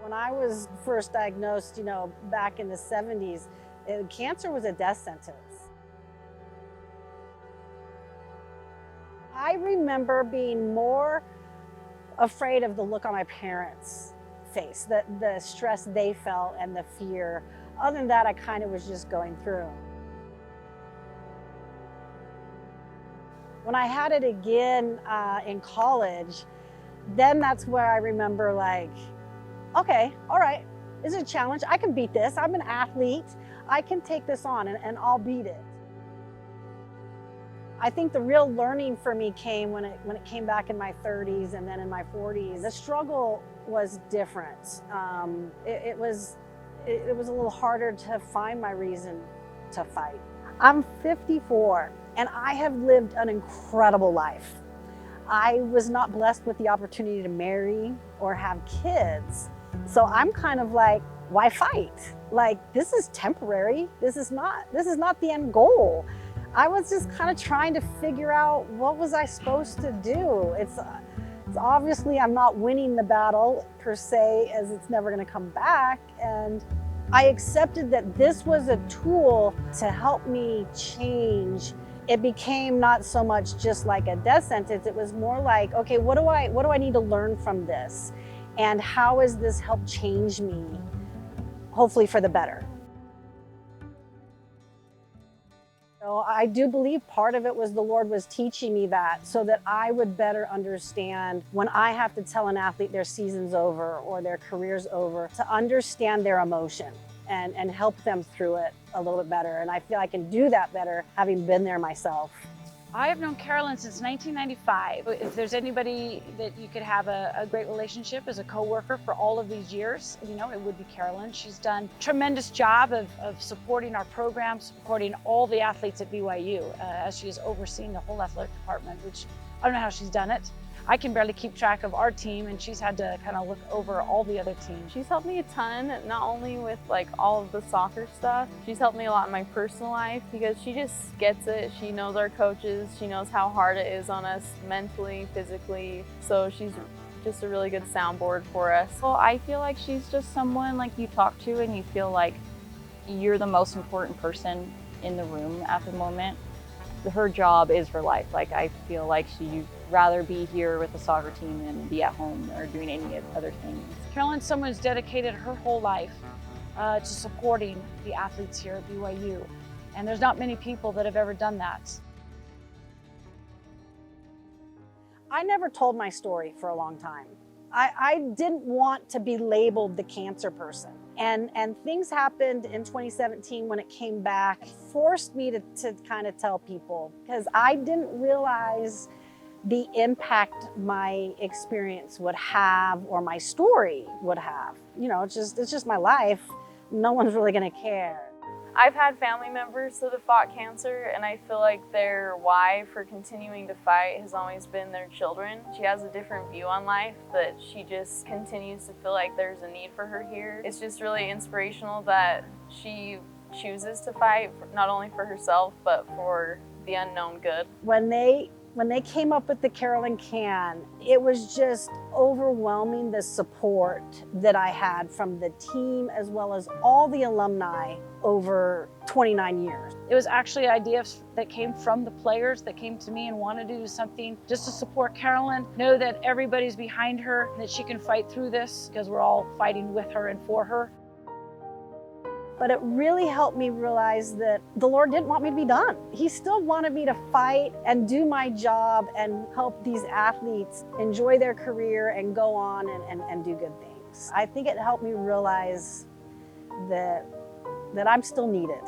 When I was first diagnosed, back in the 70s, cancer was a death sentence. I remember being more afraid of the look on my parents' face, the stress they felt and the fear. Other than that, I kind of was just going through. When I had it again in college, then that's where I remember like, okay, all right, this is a challenge. I can beat this. I'm an athlete. I can take this on and I'll beat it. I think the real learning for me came when it came back in my 30s and then in my 40s. The struggle was different. It was a little harder to find my reason to fight. I'm 54 and I have lived an incredible life. I was not blessed with the opportunity to marry or have kids. So I'm kind of like, why fight? Like, this is temporary. This is not the end goal. I was just kind of trying to figure out what was I supposed to do. It's obviously I'm not winning the battle per se, as it's never going to come back. And I accepted that this was a tool to help me change. It became not so much just like a death sentence. It was more like, okay, what do I need to learn from this? And how has this helped change me, hopefully for the better? So I do believe part of it was the Lord was teaching me that so that I would better understand when I have to tell an athlete their season's over or their career's over, to understand their emotion and help them through it a little bit better. And I feel I can do that better having been there myself. I have known Carolyn since 1995. If there's anybody that you could have a great relationship as a coworker for all of these years, it would be Carolyn. She's done a tremendous job of supporting our program, supporting all the athletes at BYU, as she has overseen the whole athletic department, which I don't know how she's done it. I can barely keep track of our team, and she's had to kind of look over all the other teams. She's helped me a ton, not only with like all of the soccer stuff. She's helped me a lot in my personal life because she just gets it. She knows our coaches. She knows how hard it is on us mentally, physically. So she's just a really good soundboard for us. Well, I feel like she's just someone like you talk to and you feel like you're the most important person in the room at the moment. Her job is her life. Like, I feel like she'd rather be here with the soccer team than be at home or doing any other things. Carolyn's someone who's dedicated her whole life to supporting the athletes here at BYU. And there's not many people that have ever done that. I never told my story for a long time. I didn't want to be labeled the cancer person. And things happened in 2017 when it came back, forced me to kind of tell people, because I didn't realize the impact my experience would have or my story would have. It's just my life. No one's really gonna care. I've had family members that have fought cancer, and I feel like their why for continuing to fight has always been their children. She has a different view on life, that she just continues to feel like there's a need for her here. It's just really inspirational that she chooses to fight, not only for herself, but for the unknown good. When they came up with the Carolyn Can, it was just overwhelming, the support that I had from the team as well as all the alumni over 29 years. It was actually ideas that came from the players that came to me and wanted to do something just to support Carolyn, know that everybody's behind her, that she can fight through this because we're all fighting with her and for her. But it really helped me realize that the Lord didn't want me to be done. He still wanted me to fight and do my job and help these athletes enjoy their career and go on and do good things. I think it helped me realize that I'm still needed.